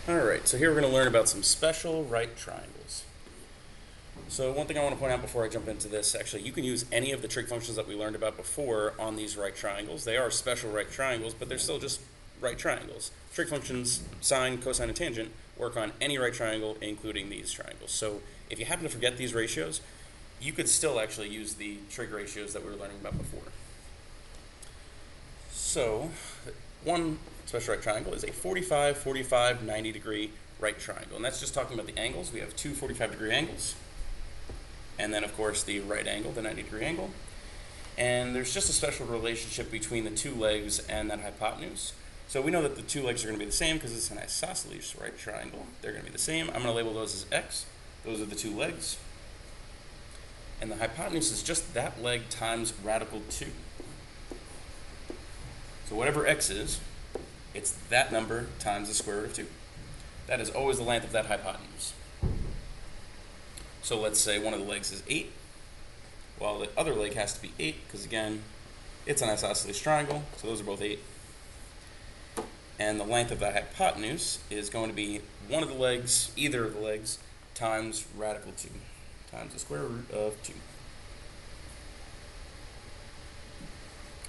Alright, so here we're going to learn about some special right triangles. So one thing I want to point out before I jump into this, actually, you can use any of the trig functions that we learned about before on these right triangles. They are special right triangles, but they're still just right triangles. Trig functions, sine, cosine, and tangent, work on any right triangle, including these triangles. So if you happen to forget these ratios, you could still actually use the trig ratios that we were learning about before. So one special right triangle is a 45, 45, 90 degree right triangle. And that's just talking about the angles. We have two 45-degree angles. And then, of course, the right angle, the 90-degree angle. And there's just a special relationship between the two legs and that hypotenuse. So we know that the two legs are going to be the same because it's an isosceles right triangle. They're going to be the same. I'm going to label those as x. Those are the two legs. And the hypotenuse is just that leg times radical 2. So whatever x is, it's that number times the square root of 2. That is always the length of that hypotenuse. So let's say one of the legs is 8, while the other leg has to be 8, because again, it's an isosceles triangle, so those are both 8. And the length of the hypotenuse is going to be one of the legs, either of the legs, times radical 2, times the square root of 2.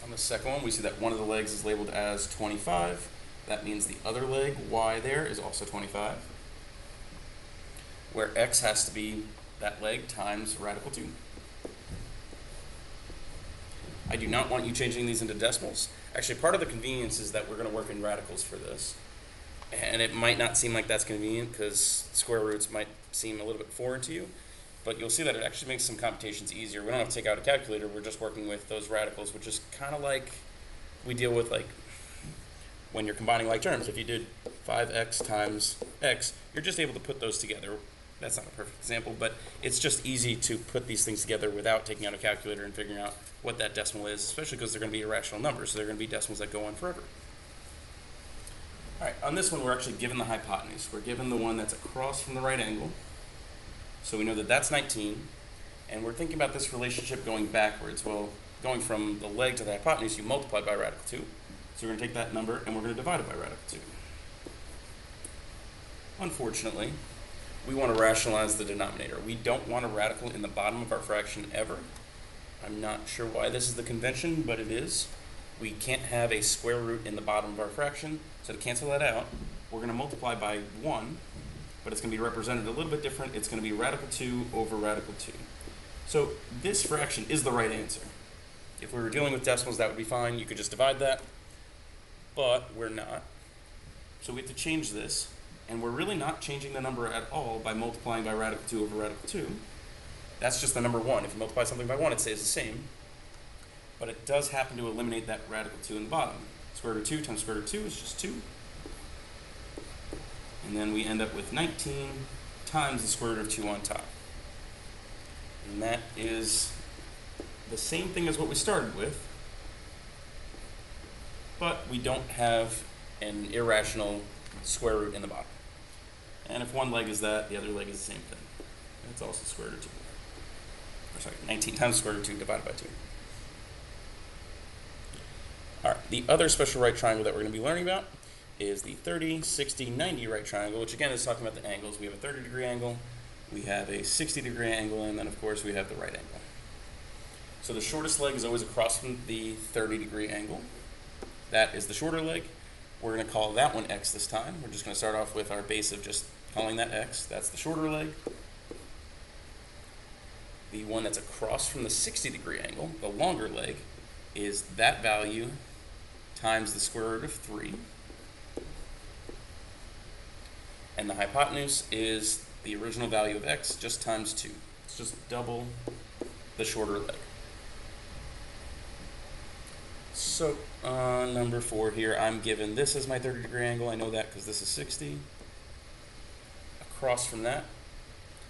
On the second one, we see that one of the legs is labeled as 25. That means the other leg, y there, is also 25, where x has to be that leg times radical 2. I do not want you changing these into decimals. Actually, part of the convenience is that we're going to work in radicals for this. And it might not seem like that's convenient because square roots might seem a little bit foreign to you. But you'll see that it actually makes some computations easier. We don't have to take out a calculator. We're just working with those radicals, which is kind of like we deal with like when you're combining like terms. If you did 5x times x, you're just able to put those together. That's not a perfect example, but it's just easy to put these things together without taking out a calculator and figuring out what that decimal is, especially because they're going to be irrational numbers, so they're going to be decimals that go on forever. All right, on this one, we're actually given the hypotenuse. We're given the one that's across from the right angle. So we know that that's 19, and we're thinking about this relationship going backwards. Well, going from the leg to the hypotenuse, you multiply by radical 2. So we're going to take that number, and we're going to divide it by radical 2. Unfortunately, we want to rationalize the denominator. We don't want a radical in the bottom of our fraction ever. I'm not sure why this is the convention, but it is. We can't have a square root in the bottom of our fraction, so to cancel that out, we're going to multiply by 1, but it's going to be represented a little bit different. It's going to be radical 2 over radical 2. So this fraction is the right answer. If we were dealing with decimals, that would be fine. You could just divide that, but we're not. So we have to change this. And we're really not changing the number at all by multiplying by radical 2 over radical 2. That's just the number 1. If you multiply something by 1, it stays the same. But it does happen to eliminate that radical 2 in the bottom. Square root of 2 times square root of 2 is just 2. And then we end up with 19 times the square root of 2 on top. And that is the same thing as what we started with, but we don't have an irrational square root in the bottom. And if one leg is that, the other leg is the same thing. It's also square root of 2. Or sorry, 19 times square root of 2 divided by 2. All right, the other special right triangle that we're going to be learning about is the 30, 60, 90 right triangle, which again is talking about the angles. We have a 30-degree angle, we have a 60-degree angle, and then of course we have the right angle. So the shortest leg is always across from the 30-degree angle. That is the shorter leg. We're going to call that one x this time. We're just going to start off with our base of just calling that x. That's the shorter leg. The one that's across from the 60-degree angle, the longer leg, is that value times the square root of 3. And the hypotenuse is the original value of x just times 2. It's just double the shorter leg. So number 4 here, I'm given this as my 30-degree angle. I know that because this is 60. Across from that,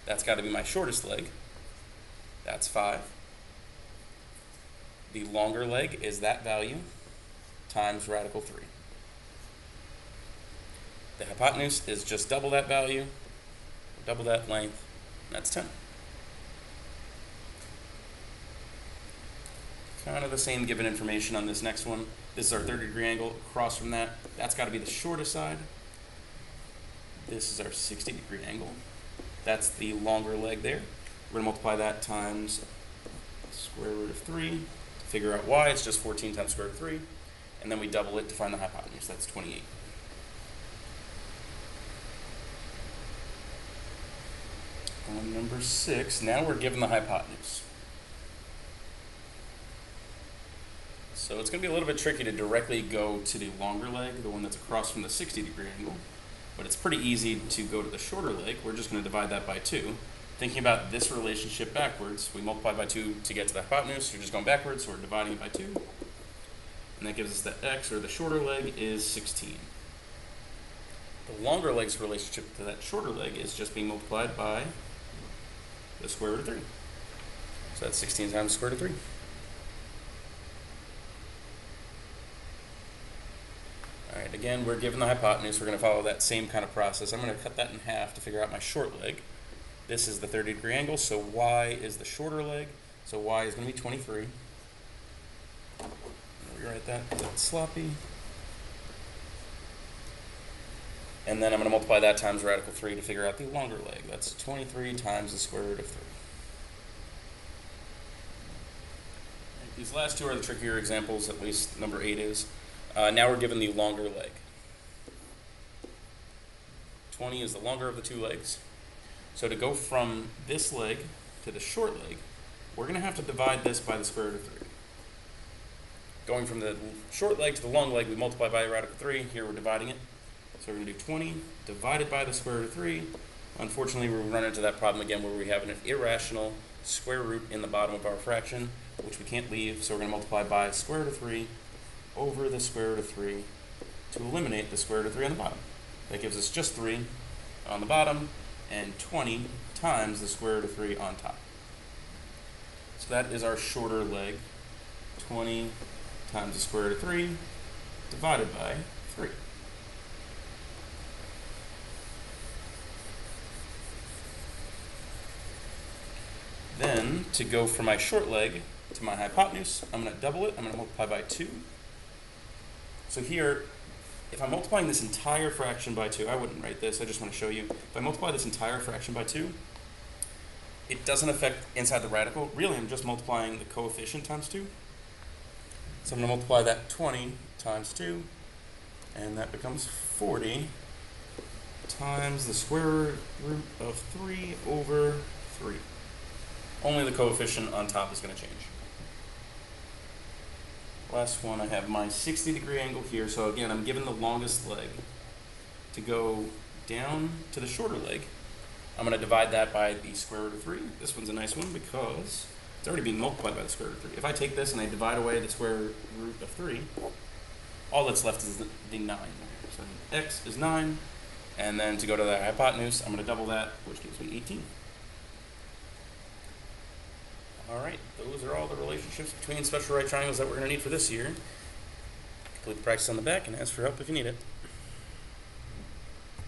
that's got to be my shortest leg. That's 5. The longer leg is that value times radical 3. The hypotenuse is just double that value, double that length, and that's 10. Kind of the same given information on this next one. This is our 30-degree angle. Across from that, that's got to be the shortest side. This is our 60-degree angle. That's the longer leg there. We're going to multiply that times square root of 3 to figure out y. It's just 14 times square root of 3. And then we double it to find the hypotenuse. That's 28. On number 6, now we're given the hypotenuse. So it's going to be a little bit tricky to directly go to the longer leg, the one that's across from the 60-degree angle. But it's pretty easy to go to the shorter leg. We're just going to divide that by 2. Thinking about this relationship backwards, we multiply by 2 to get to the hypotenuse. You're just going backwards, so we're dividing it by 2. And that gives us that x, or the shorter leg, is 16. The longer leg's relationship to that shorter leg is just being multiplied by the square root of 3. So that's 16 times the square root of 3. All right, again, we're given the hypotenuse. We're going to follow that same kind of process. I'm going to cut that in half to figure out my short leg. This is the 30-degree angle, so y is the shorter leg. So y is going to be 23. Rewrite that because that's sloppy. And then I'm going to multiply that times radical 3 to figure out the longer leg. That's 23 times the square root of 3. These last two are the trickier examples, at least number 8 is. Now we're given the longer leg. 20 is the longer of the two legs. So to go from this leg to the short leg, we're going to have to divide this by the square root of 3. Going from the short leg to the long leg, we multiply by radical 3. Here we're dividing it. So we're going to do 20 divided by the square root of 3. Unfortunately, we'll run into that problem again where we have an irrational square root in the bottom of our fraction, which we can't leave. So we're going to multiply by square root of 3 over the square root of 3 to eliminate the square root of 3 on the bottom. That gives us just 3 on the bottom and 20 times the square root of 3 on top. So that is our shorter leg. 20 times the square root of 3 divided by 3. Then, to go from my short leg to my hypotenuse, I'm going to double it. I'm going to multiply by 2. So here, if I'm multiplying this entire fraction by 2, I wouldn't write this, I just want to show you. If I multiply this entire fraction by 2, it doesn't affect inside the radical. Really, I'm just multiplying the coefficient times 2. So I'm going to multiply that 20 times 2, and that becomes 40 times the square root of 3 over 3. Only the coefficient on top is going to change. Last one, I have my 60-degree angle here. So again, I'm given the longest leg. To go down to the shorter leg, I'm going to divide that by the square root of 3. This one's a nice one because it's already being multiplied by the square root of 3. If I take this and I divide away the square root of 3, all that's left is the 9. So x is 9. And then to go to the hypotenuse, I'm going to double that, which gives me 18. All right, those are all the relationships between special right triangles that we're going to need for this year. Complete the practice on the back and ask for help if you need it.